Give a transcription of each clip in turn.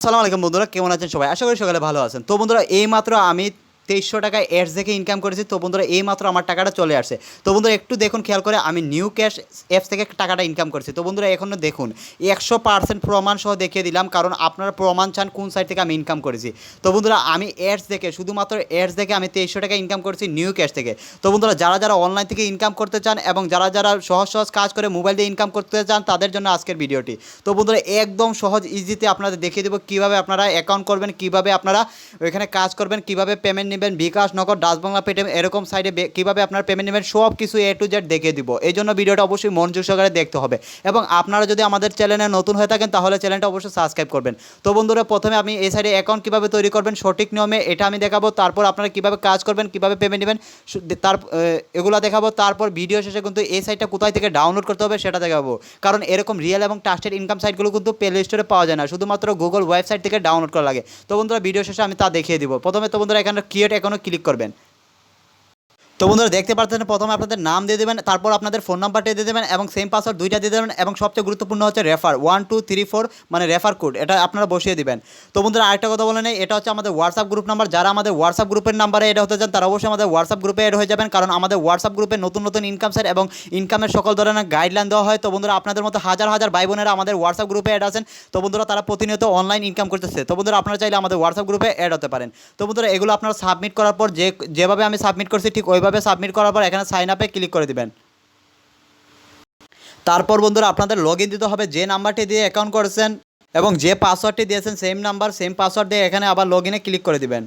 আসসালামু আলাইকুম বন্ধুরা, কেমন আছেন সবাই? আশা করি সকালে ভালো আছেন। তো বন্ধুরা, এইমাত্র আমি 2300 টাকায় অ্যাডস দেখে ইনকাম করেছি। তো বন্ধুরা, এইমাত্র আমার টাকাটা চলে আসছে। তো বন্ধুরা, একটু দেখুন, খেয়াল করে আমি নিউ ক্যাশ অ্যাপস থেকে টাকাটা ইনকাম করেছি। তো বন্ধুরা, এখনও দেখুন 100% প্রমাণ সহ দেখিয়ে দিলাম, কারণ আপনারা প্রমাণ চান কোন সাইট থেকে আমি ইনকাম করেছি। তো বন্ধুরা, আমি অ্যাডস দেখে, শুধুমাত্র অ্যাডস দেখে আমি 2300 টাকা ইনকাম করেছি নিউ ক্যাশ থেকে। তো বন্ধুরা, যারা অনলাইন থেকে ইনকাম করতে চান এবং যারা সহজ সহজ কাজ করে মোবাইল দিয়ে ইনকাম করতে চান, তাদের জন্য আজকের ভিডিওটি। তো বন্ধুরা, একদম সহজ ইজিতে আপনাদের দেখিয়ে দেবো কীভাবে আপনারা অ্যাকাউন্ট করবেন, কীভাবে আপনারা ওইখানে কাজ করবেন, কীভাবে পেমেন্ট নেবেন, বিকাশ, নগদ, ডাচ বাংলা, পেটিএম, এরকম সাইডে কীভাবে আপনারা পেমেন্ট নেবেন, সব কিছু A to Z দেখিয়ে দিব। এই জন্য ভিডিওটা অবশ্যই মনোযোগ সহকারে দেখতে হবে। এবং আপনারা যদি আমাদের চ্যানেলে নতুন হয়ে থাকেন, তাহলে চ্যানেলটা অবশ্যই সাবস্ক্রাইব করবেন। তো বন্ধুরা, প্রথমে আমি এই সাইডে অ্যাকাউন্ট কীভাবে তৈরি করবেন সঠিক নিয়মে, এটা আমি দেখাবো। তারপর আপনারা কীভাবে কাজ করবেন, কীভাবে পেমেন্ট নেবেন, তার এগুলো দেখাবো। তারপর ভিডিও শেষে কিন্তু এই সাইটটা কোথায় থেকে ডাউনলোড করতে হবে সেটা দেখাবো। কারণ এরকম রিয়েল এবং ট্রাস্টেড ইনকাম সাইটগুলো কিন্তু প্লে স্টোরে পাওয়া যায় না, শুধুমাত্র গুগল ওয়েবসাইট থেকে ডাউনলোড করা লাগে। তো বন্ধুরা, ভিডিও শেষে আমি তা দেখিয়ে দিব। প্রথমে তো বন্ধুরা, এখানে ক্রিয়েট অ্যাকাউন্টে ক্লিক করবেন। তো বন্ধুরা, দেখতে পাচ্ছেন প্রথমে আপনাদের নাম দিয়ে দেবেন, তারপর আপনাদের ফোন নাম্বারটা দিয়ে দেবেন এবং সেম পাসওয়ার্ড দুইটা দিয়ে দেবেন। এবং সবচেয়ে গুরুত্বপূর্ণ হচ্ছে রেফার 1 2 3 4 মানে রেফার কোড, এটা আপনারা বসিয়ে দিবেন। তো বন্ধুরা, আরেকটা কথা বলে নেই, এটা হচ্ছে আমাদের হোয়াটসঅ্যাপ গ্রুপ নাম্বার। যারা আমাদের হোয়াটসঅ্যাপ গ্রুপের নাম্বারে এটা হতে চান, তারা অবশ্যই আমাদের হোয়াটসঅ্যাপ গ্রুপে এড হয়ে যাবেন, কারণ আমাদের হোয়াটসঅ্যাপ গ্রুপে নতুন নতুন ইনকাম সাইট এবং ইনকামের সকল ধরনের গাইডলাইন দেওয়া হয়। তো বন্ধুরা, আপনাদের মতো হাজার হাজার ভাই বোনেরা আমাদের হোয়াটসঅ্যাপ গ্রুপে অ্যাড আছেন। তো বন্ধুরা, তারা প্রতিনিয়ত অনলাইন ইনকাম করতেছে। তো বন্ধুরা, আপনারা চাইলে আমাদের হোয়াটসঅ্যাপ গ্রুপে অ্যাড হতে পারেন। তো বন্ধুরা, এগুলো আপনারা সাবমিট করার পর যেভাবে আমি সাবমিট করছি ঠিক ওইভাবে সাবমিট করার পর এখানে সাইন আপে ক্লিক করে দিবেন। তারপর বন্ধুরা, আপনাদের লগ ইন দিতে হবে যে নাম্বারটি দিয়ে অ্যাকাউন্ট করেছেন এবং যে পাসওয়ার্ডটি দিয়েছেন সেম নাম্বার সেম পাসওয়ার্ড দিয়ে এখানে আবার লগ ইনে ক্লিক করে দিবেন।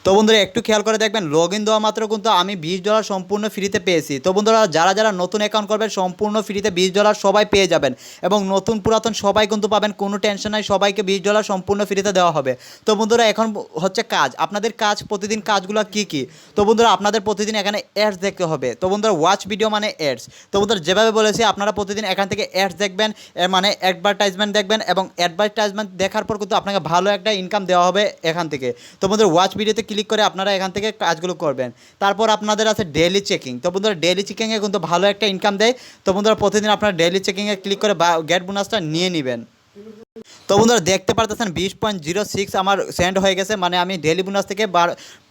তো বন্ধুরা, একটু খেয়াল করে দেখবেন, লগ ইন দেওয়া মাত্র কিন্তু আমি $20 সম্পূর্ণ ফ্রিতে পেয়েছি। তো বন্ধুরা, যারা নতুন অ্যাকাউন্ট করবেন সম্পূর্ণ ফ্রিতে $20 সবাই পেয়ে যাবেন এবং নতুন পুরাতন সবাই কিন্তু পাবেন, কোনো টেনশন নাই, সবাইকে $20 সম্পূর্ণ ফ্রিতে দেওয়া হবে। তো বন্ধুরা, এখন হচ্ছে কাজ, আপনাদের কাজ প্রতিদিন কাজগুলো কি কি। তো বন্ধুরা, আপনাদের প্রতিদিন এখানে অ্যাডস দেখতে হবে। তো বন্ধুরা, ওয়াচ ভিডিও মানে অ্যাডস। তো বন্ধুরা, যেভাবে বলেছি আপনারা প্রতিদিন এখান থেকে অ্যাডস দেখবেন, এর মানে অ্যাডভার্টাইজমেন্ট দেখবেন এবং অ্যাডভার্টাইজমেন্ট দেখার পর কিন্তু আপনাকে ভালো একটা ইনকাম দেওয়া হবে এখান থেকে। তো বন্ধুরা, ওয়াচ ভিডিওতে ক্লিক করে আপনারা এখান থেকে কাজগুলো করবেন। তারপর আপনাদের আছে ডেইলি চেকিং। তো বন্ধুরা, ডেইলি চেকিংয়ে কিন্তু ভালো একটা ইনকাম দেয়। তো বন্ধুরা, প্রতিদিন আপনারা ডেইলি চেকিংয়ে ক্লিক করে গেট বোনাসটা নিয়ে নেবেন। তো বন্ধুরা, দেখতে পারতেছেন 20.06 আমার সেন্ড হয়ে গেছে, মানে আমি ডেইলি বোনাস থেকে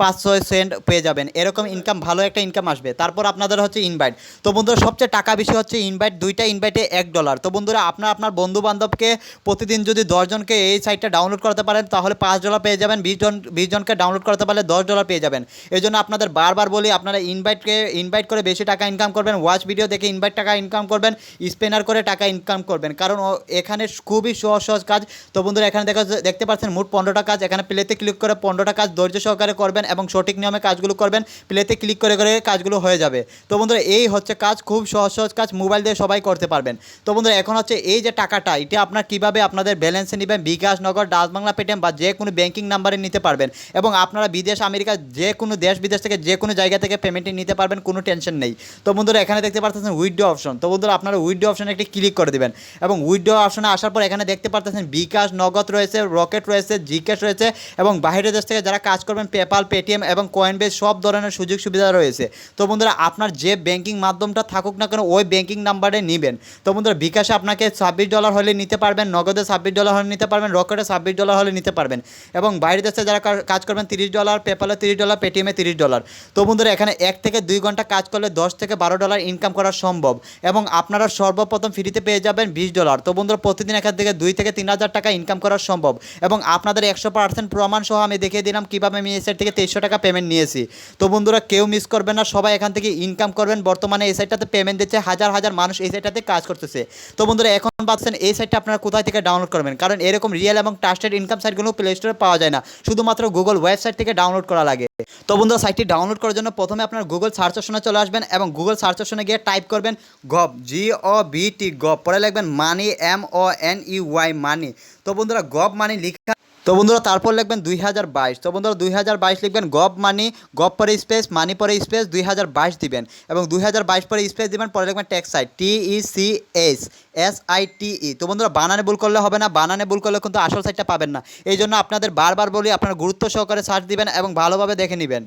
5-6 সেন্ট পেয়ে যাবেন। এরকম ইনকাম, ভালো একটা ইনকাম আসবে। তারপর আপনাদের হচ্ছে ইনভাইট। তো বন্ধুরা, সবচেয়ে টাকা বেশি হচ্ছে ইনভাইট, দুইটা ইনভাইটে $1। তো বন্ধুরা, আপনার বন্ধু বান্ধবকে প্রতিদিন যদি 10 জনকে এই সাইটটা ডাউনলোড করতে পারেন, তাহলে $5 পেয়ে যাবেন। 20 জনকে ডাউনলোড করতে পারলে $10 পেয়ে যাবেন। এই জন্য আপনাদের বারবার বলি, আপনারা ইনভাইট করে বেশি টাকা ইনকাম করবেন, ওয়াচ ভিডিও দেখে ইনভাইট টাকা ইনকাম করবেন, স্পেনার করে টাকা ইনকাম করবেন, কারণ এখানে খুবই সহজ কাজ। তো বন্ধুরা, এখানে দেখতে পাচ্ছেন মোট 15টা কাজ। এখানে প্লেতে ক্লিক করে 15টা কাজ ধৈর্য সহকারে করবেন এবং সঠিক নিয়মে কাজগুলো করবেন। প্লেতে ক্লিক করে করে কাজগুলো হয়ে যাবে। তো বন্ধুরা, এই হচ্ছে কাজ, খুব সহজ কাজ, মোবাইল দিয়ে সবাই করতে পারবেন। তো বন্ধুরা, এখন হচ্ছে এই যে টাকাটা, এটা আপনার কীভাবে আপনাদের ব্যালেন্সে নেবেন, বিকাশ, নগদ, ডাচ বাংলা, পেটিএম বা যে কোনো ব্যাঙ্কিং নাম্বারে নিতে পারবেন এবং আপনারা বিদেশ, আমেরিকা, যে কোনো দেশ বিদেশ থেকে যে কোনো জায়গা থেকে পেমেন্টটি নিতে পারবেন, কোনো টেনশন নেই। তো বন্ধুরা, এখানে দেখতে পাচ্ছেন উইথড্র অপশন। তো বন্ধুরা, আপনারা উইথড্র অপশনে একটি ক্লিক করে দেবেন এবং উইথড্র অপশনে আসার পর এখানে দেখতে পাচ্ছেন বিকাশ, নগদ রয়েছে, রকেট রয়েছে, জিক্যাশ রয়েছে এবং বাইরের দেশ থেকে যারা কাজ করবেন পেপাল, পেটিএম এবং কয়েনবেস সব ধরনের সুযোগ সুবিধা রয়েছে। তো বন্ধুরা, আপনার যে ব্যাঙ্কিং মাধ্যমটা থাকুক না কেন ওই ব্যাঙ্কিং নাম্বারে নেবেন। তো বন্ধুরা, বিকাশে আপনাকে $26 হলে নিতে পারবেন, নগদে $26 হলে নিতে পারবেন, রকেটে $26 হলে নিতে পারবেন এবং বাইরের দেশে যারা কাজ করবেন $30, পেপালে $30, পেটিএমে $30। তো বন্ধুরা, এখানে 1 থেকে 2 ঘন্টা কাজ করলে $10 থেকে $12 ইনকাম করা সম্ভব এবং আপনারা সর্বপ্রথম ফ্রিতে পেয়ে যাবেন $20। তো বন্ধুরা, প্রতিদিন এখান থেকে 2 থেকে 3 হাজার টাকা ইনকাম করা সম্ভব এবং আপনাদের 100% প্রমাণ সহ আমি দেখিয়ে দিলাম কীভাবে আমি এই সাইট থেকে 2300 টাকা পেমেন্ট নিয়েছি। তো বন্ধুরা, কেউ মিস করবেন না, সবাই এখান থেকে ইনকাম করবেন। বর্তমানে এই সাইটটাতে পেমেন্ট দিচ্ছে হাজার হাজার মানুষ, এই সাইটটাতে কাজ করতেছে। তো বন্ধুরা, এখন ভাবছেন এই সাইটটা আপনারা কোথায় থেকে ডাউনলোড করবেন, কারণ এরকম রিয়েল এবং ট্রাস্টেড ইনকাম সাইটগুলো প্লে স্টোরে পাওয়া যায় না, শুধুমাত্র গুগল ওয়েবসাইট থেকে ডাউনলোড করা লাগে। তো বন্ধুরা, সাইটটি ডাউনলোড করার জন্য প্রথমে আপনার গুগল সার্চ অপশনে চলে আসবেন এবং গুগল সার্চ অপশনে গিয়ে টাইপ করবেন গভ, GOVT গভ, পরে লিখবেন মানি, MONEY মানি। তো বন্ধুরা, গভ মানি লিখা, তো বন্ধুরা তারপর লিখবেন 2022। তো বন্ধুরা 2022 লিখবেন, গভ মানি, গভ পরে স্পেস, মানি পরে স্পেস 2022 দিবেন এবং 2022 পরে স্পেস দিবেন, পরে লিখবেন ট্যাক্স সাইট, TECSSITE। তো বন্ধুরা, বানানে ভুল করলে হবে না, বানানে ভুল করলে কিন্তু আসল সাইটটা পাবেন না। এই জন্য আপনাদের বারবার বলি, আপনারা গুরুত্ব সহকারে সার্চ দিবেন এবং ভালোভাবে দেখে নেবেন।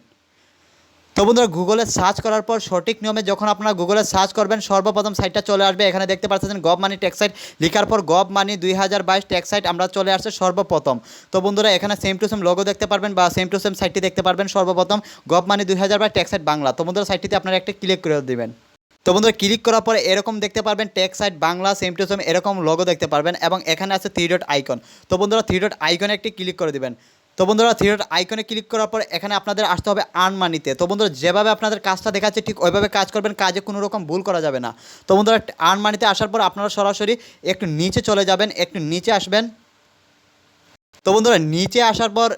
তো বন্ধুরা গুগলে সার্চ করার পর সঠিক নিয়মে যখন আপনারা গুগলে সার্চ করবেন সর্বপ্রথম সাইটটা চলে আসবে। এখানে দেখতে পাচ্ছেন গভ মানি ট্যাক্স সাইট লেখার পর গভ মানি 2022 ট্যাক্স সাইট আমরা চলে আসছে সর্বপ্রথম। তো বন্ধুরা এখানে সেম টু সেম লোগো দেখতে পারবেন বা সেম টু সেম সাইটটি দেখতে পারবেন সর্বপ্রথম গভ মানি 2022 ট্যাক্স সাইট বাংলা। তো বন্ধুরা সাইটটিতে আপনারা একটা ক্লিক করে দেবেন। তো বন্ধুরা ক্লিক করার পরে এরকম দেখতে পারবেন tax site Bangla same to same logo লোগো দেখতে পারবেন এবং এখানে আছে 3 ডট আইকন। তো বন্ধুরা 3 ডট আইকনে একটি ক্লিক করে দিবেন। তো বন্ধুরা 3 ডট আইকনে ক্লিক করার পর এখানে আপনাদের আসতে হবে আর্ন মানিতে। তো বন্ধুরা যেভাবে আপনাদের কাজটা দেখাচ্ছে ঠিক ওইভাবে কাজ করবেন, কাজে কোনো রকম ভুল করা যাবে না। তো বন্ধুরা আর্ন মানিতে আসার পর আপনারা সরাসরি একটু নিচে চলে যাবেন, একটু নিচে আসবেন। তো বন্ধুরা নিচে আসার পর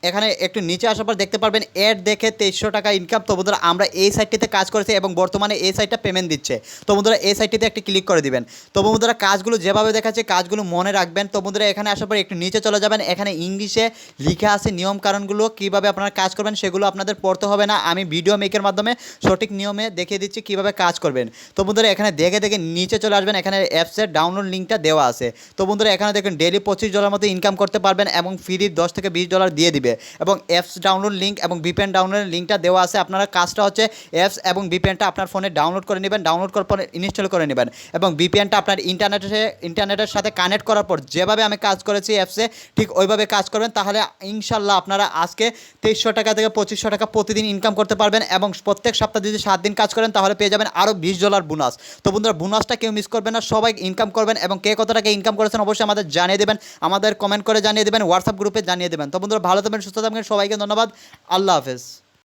এখানে একটু নিচে আসার পর দেখতে পারবেন অ্যাড দেখে 2300 টাকা ইনকাম। তো বন্ধুরা আমরা এই সাইটটিতে কাজ করেছি এবং বর্তমানে এই সাইটটা পেমেন্ট দিচ্ছে। তো বন্ধুরা এই সাইটটিতে একটি ক্লিক করে দিবেন। তো বন্ধুরা কাজগুলো যেভাবে দেখাচ্ছে কাজগুলো মনে রাখবেন। তো বন্ধুরা এখানে আসার পর একটু নিচে চলে যাবেন। এখানে ইংলিশে লেখা আছে নিয়ম কারণগুলো কীভাবে আপনারা কাজ করবেন, সেগুলো আপনাদের পড়তে হবে না। আমি ভিডিও মেকের মাধ্যমে সঠিক নিয়মে দেখিয়ে দিচ্ছি কীভাবে কাজ করবেন। তো বন্ধুরা এখানে দেখে দেখে নিচে চলে আসবেন। এখানে অ্যাপসের ডাউনলোড লিঙ্কটা দেওয়া আছে। তো বন্ধুরা এখানে দেখুন ডেলি $25 মতো ইনকাম করতে পারবেন এবং ফ্রি $10 থেকে $20 দিয়ে দিবে এবং অ্যাপস ডাউনলোড লিঙ্ক এবং ভিপিএন ডাউনলোডের লিঙ্কটা দেওয়া আছে। আপনারা কাজটা হচ্ছে অ্যাপস এবং ভিপিএনটা আপনার ফোনে ডাউনলোড করে নেবেন, ডাউনলোড করার পর ইনস্টল করে নেবেন এবং ভিপিএনটা আপনার ইন্টারনেটের সাথে কানেক্ট করার পর যেভাবে আমি কাজ করেছি অ্যাপসে ঠিক ওইভাবে কাজ করবেন। তাহলে ইনশাল্লাহ আপনারা আজকে 2300 টাকা থেকে 2500 টাকা প্রতিদিন ইনকাম করতে পারবেন এবং প্রত্যেক সপ্তাহে যদি 7 দিন কাজ করেন তাহলে পেয়ে যাবেন আরও $20 বোনাস। তো বন্ধুরা বোনাসটা কেউ মিস করবেন না, সবাই ইনকাম করবেন এবং কে কত টাকা ইনকাম করেছেন অবশ্যই আমাদের জানিয়ে দেবেন, আমাদের কমেন্ট করে জানিয়ে দেবেন, হোয়াটসঅ্যাপ গ্রুপে জানিয়ে দেবেন। তো বন্ধুরা ভালো থাকবেন, সুস্থ থাকবেন, সবাইকে ধন্যবাদ, আল্লাহ হাফেজ।